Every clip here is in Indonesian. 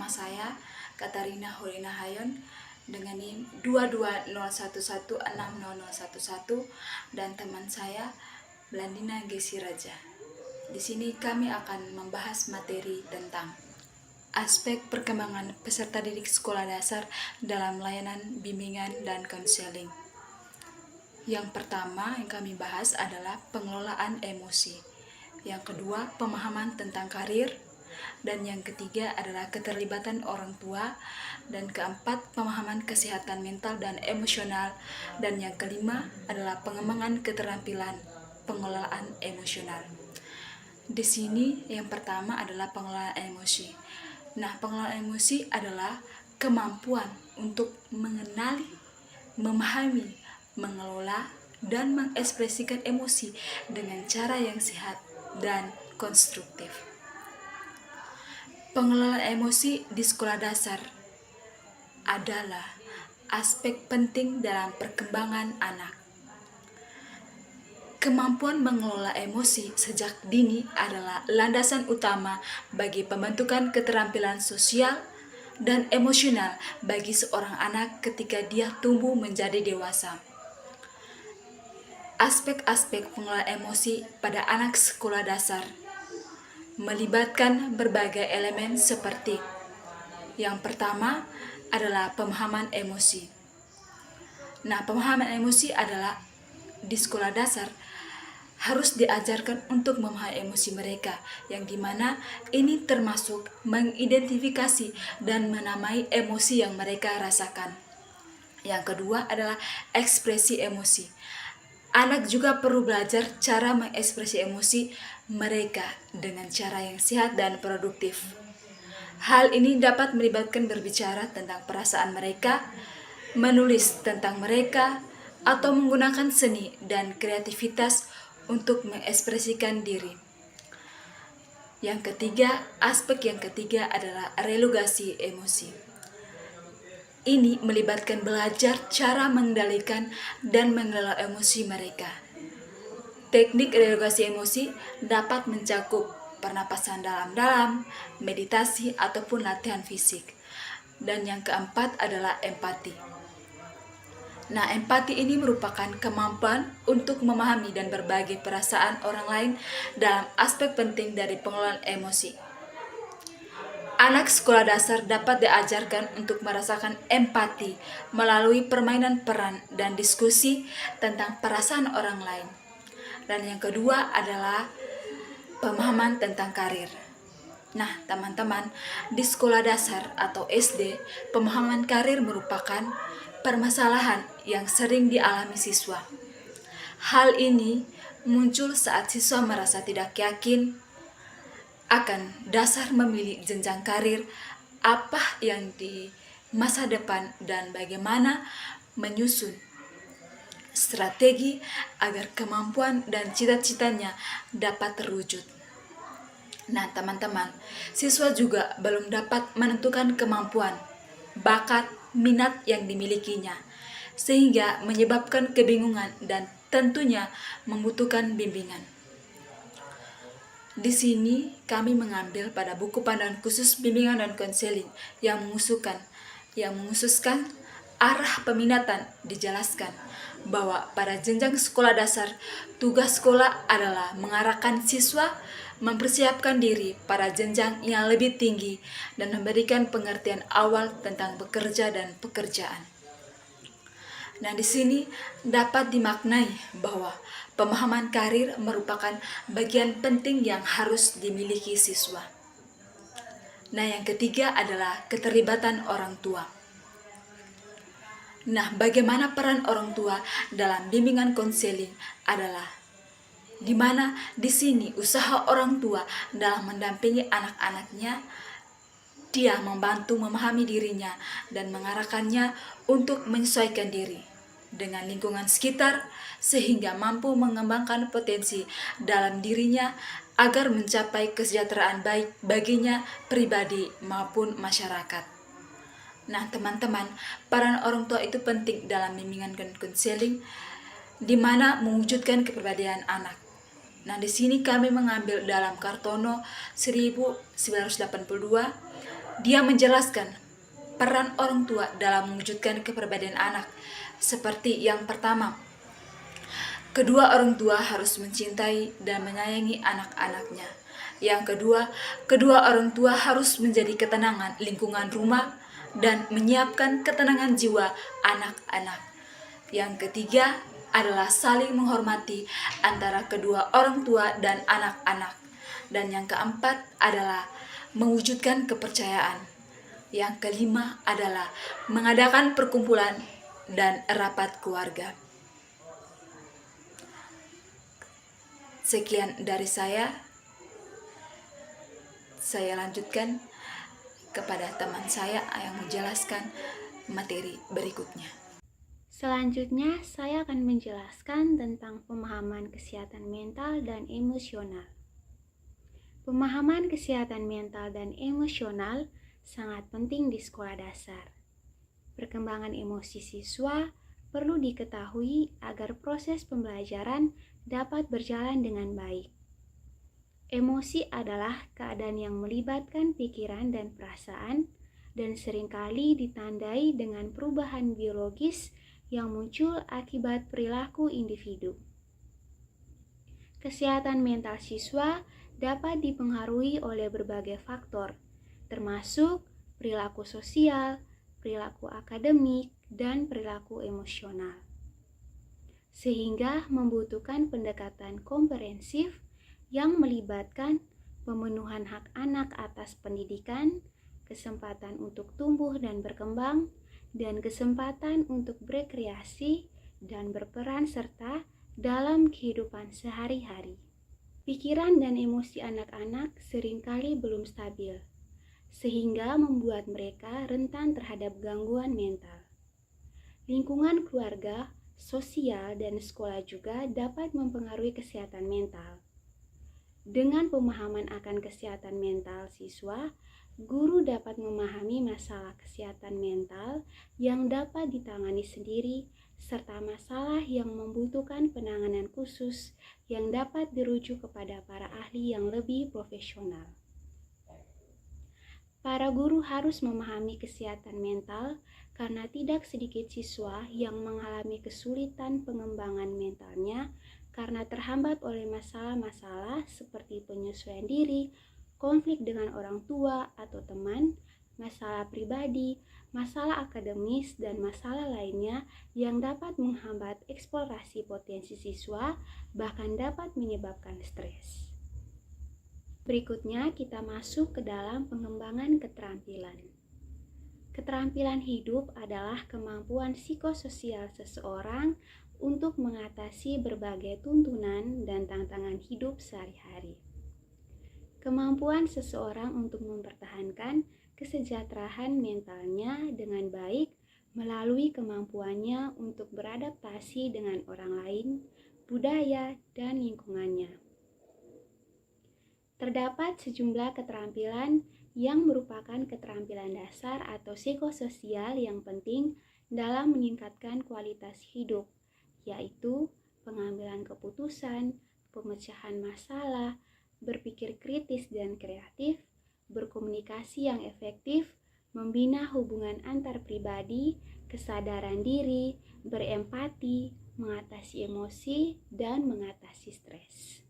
nama saya Katarina Holina Hayon dengan NIM 22011600011 dan teman saya Blandina Gesi Raja. Di sini kami akan membahas materi tentang aspek perkembangan peserta didik sekolah dasar dalam layanan bimbingan dan konseling. Yang pertama yang kami bahas adalah pengelolaan emosi. Yang kedua, pemahaman tentang karir. Dan yang ketiga adalah keterlibatan orang tua. Dan keempat, pemahaman kesehatan mental dan emosional. Dan yang kelima adalah pengembangan keterampilan pengelolaan emosional. Di sini yang pertama adalah pengelolaan emosi. Nah, pengelolaan emosi adalah kemampuan untuk mengenali, memahami, mengelola, dan mengekspresikan emosi dengan cara yang sehat dan konstruktif. Pengelolaan emosi di sekolah dasar adalah aspek penting dalam perkembangan anak. Kemampuan mengelola emosi sejak dini adalah landasan utama bagi pembentukan keterampilan sosial dan emosional bagi seorang anak ketika dia tumbuh menjadi dewasa. Aspek-aspek pengelolaan emosi pada anak sekolah dasar melibatkan berbagai elemen seperti yang pertama adalah pemahaman emosi. Nah, pemahaman emosi adalah di sekolah dasar harus diajarkan untuk memahami emosi mereka, yang dimana ini termasuk mengidentifikasi dan menamai emosi yang mereka rasakan. Yang kedua adalah ekspresi emosi. Anak juga perlu belajar cara mengekspresi emosi mereka dengan cara yang sehat dan produktif. Hal ini dapat melibatkan berbicara tentang perasaan mereka, menulis tentang mereka, atau menggunakan seni dan kreativitas untuk mengekspresikan diri. Aspek yang ketiga adalah regulasi emosi. Ini melibatkan belajar cara mengendalikan dan mengelola emosi mereka. Teknik regulasi emosi dapat mencakup pernapasan dalam-dalam, meditasi, ataupun latihan fisik. Dan yang keempat adalah empati. Nah, empati ini merupakan kemampuan untuk memahami dan berbagi perasaan orang lain dalam aspek penting dari pengelolaan emosi. Anak sekolah dasar dapat diajarkan untuk merasakan empati melalui permainan peran dan diskusi tentang perasaan orang lain. Dan yang kedua adalah pemahaman tentang karir. Nah, teman-teman, di sekolah dasar atau SD, pemahaman karir merupakan permasalahan yang sering dialami siswa. Hal ini muncul saat siswa merasa tidak yakin akan dasar memilih jenjang karir apa yang di masa depan dan bagaimana menyusun strategi agar kemampuan dan cita-citanya dapat terwujud. Nah, teman-teman, siswa juga belum dapat menentukan kemampuan, bakat, minat yang dimilikinya, sehingga menyebabkan kebingungan dan tentunya membutuhkan bimbingan. Di sini kami mengambil pada buku panduan khusus bimbingan dan konseling yang mengkhususkan arah peminatan. Dijelaskan bahwa pada jenjang sekolah dasar, tugas sekolah adalah mengarahkan siswa mempersiapkan diri pada jenjang yang lebih tinggi dan memberikan pengertian awal tentang bekerja dan pekerjaan. Nah, di sini dapat dimaknai bahwa pemahaman karir merupakan bagian penting yang harus dimiliki siswa. Nah, yang ketiga adalah keterlibatan orang tua. Nah, bagaimana peran orang tua dalam bimbingan konseling adalah di mana di sini usaha orang tua dalam mendampingi anak-anaknya, dia membantu memahami dirinya dan mengarahkannya untuk menyesuaikan diri dengan lingkungan sekitar sehingga mampu mengembangkan potensi dalam dirinya agar mencapai kesejahteraan baik baginya pribadi maupun masyarakat. Nah, teman-teman, peran orang tua itu penting dalam bimbingan dan konseling di mana mewujudkan kepribadian anak. Nah, di sini kami mengambil dalam Kartono 1982 Dia menjelaskan peran orang tua dalam mewujudkan kepribadian anak. Seperti yang pertama, kedua orang tua harus mencintai dan menyayangi anak-anaknya. Yang kedua, kedua orang tua harus menjadi ketenangan lingkungan rumah dan menyiapkan ketenangan jiwa anak-anak. Yang ketiga adalah saling menghormati antara kedua orang tua dan anak-anak. Dan yang keempat adalah mewujudkan kepercayaan. Yang kelima adalah mengadakan perkumpulan dan rapat keluarga. Sekian dari saya lanjutkan kepada teman saya yang menjelaskan materi berikutnya. Selanjutnya, saya akan menjelaskan tentang pemahaman kesehatan mental dan emosional. Pemahaman kesehatan mental dan emosional sangat penting di sekolah dasar. Perkembangan emosi siswa perlu diketahui agar proses pembelajaran dapat berjalan dengan baik. Emosi adalah keadaan yang melibatkan pikiran dan perasaan dan seringkali ditandai dengan perubahan biologis yang muncul akibat perilaku individu. Kesehatan mental siswa dapat dipengaruhi oleh berbagai faktor, termasuk perilaku sosial, perilaku akademik, dan perilaku emosional. Sehingga membutuhkan pendekatan komprehensif yang melibatkan pemenuhan hak anak atas pendidikan, kesempatan untuk tumbuh dan berkembang, dan kesempatan untuk berkreasi dan berperan serta dalam kehidupan sehari-hari. Pikiran dan emosi anak-anak seringkali belum stabil, sehingga membuat mereka rentan terhadap gangguan mental. Lingkungan keluarga, sosial, dan sekolah juga dapat mempengaruhi kesehatan mental. Dengan pemahaman akan kesehatan mental siswa, guru dapat memahami masalah kesehatan mental yang dapat ditangani sendiri, serta masalah yang membutuhkan penanganan khusus yang dapat dirujuk kepada para ahli yang lebih profesional. Para guru harus memahami kesehatan mental karena tidak sedikit siswa yang mengalami kesulitan pengembangan mentalnya karena terhambat oleh masalah-masalah seperti penyesuaian diri, konflik dengan orang tua atau teman, masalah pribadi, masalah akademis, dan masalah lainnya yang dapat menghambat eksplorasi potensi siswa, bahkan dapat menyebabkan stres. Berikutnya kita masuk ke dalam pengembangan keterampilan. Keterampilan hidup adalah kemampuan psikososial seseorang untuk mengatasi berbagai tuntunan dan tantangan hidup sehari-hari. Kemampuan seseorang untuk mempertahankan kesejahteraan mentalnya dengan baik melalui kemampuannya untuk beradaptasi dengan orang lain, budaya, dan lingkungannya. Terdapat sejumlah keterampilan yang merupakan keterampilan dasar atau psikososial yang penting dalam meningkatkan kualitas hidup, yaitu pengambilan keputusan, pemecahan masalah, berpikir kritis dan kreatif, berkomunikasi yang efektif, membina hubungan antar pribadi, kesadaran diri, berempati, mengatasi emosi, dan mengatasi stres.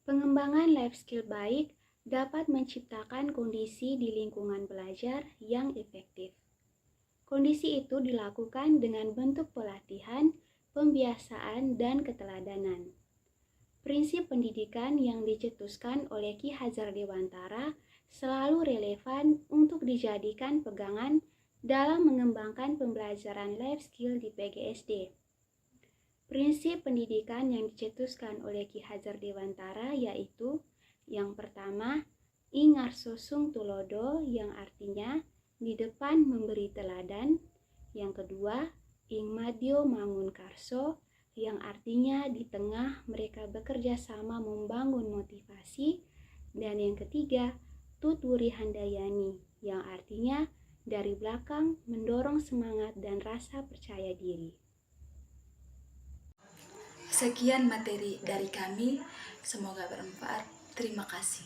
Pengembangan life skill baik dapat menciptakan kondisi di lingkungan belajar yang efektif. Kondisi itu dilakukan dengan bentuk pelatihan, pembiasaan, dan keteladanan. Prinsip pendidikan yang dicetuskan oleh Ki Hajar Dewantara selalu relevan untuk dijadikan pegangan dalam mengembangkan pembelajaran life skill di PGSD. Prinsip pendidikan yang dicetuskan oleh Ki Hajar Dewantara yaitu yang pertama, ing ngarso sung tulodo yang artinya di depan memberi teladan. Yang kedua, ing madyo mangun karso yang artinya di tengah mereka bekerja sama membangun motivasi. Dan yang ketiga, tut wuri handayani yang artinya dari belakang mendorong semangat dan rasa percaya diri. Sekian materi dari kami, semoga bermanfaat. Terima kasih.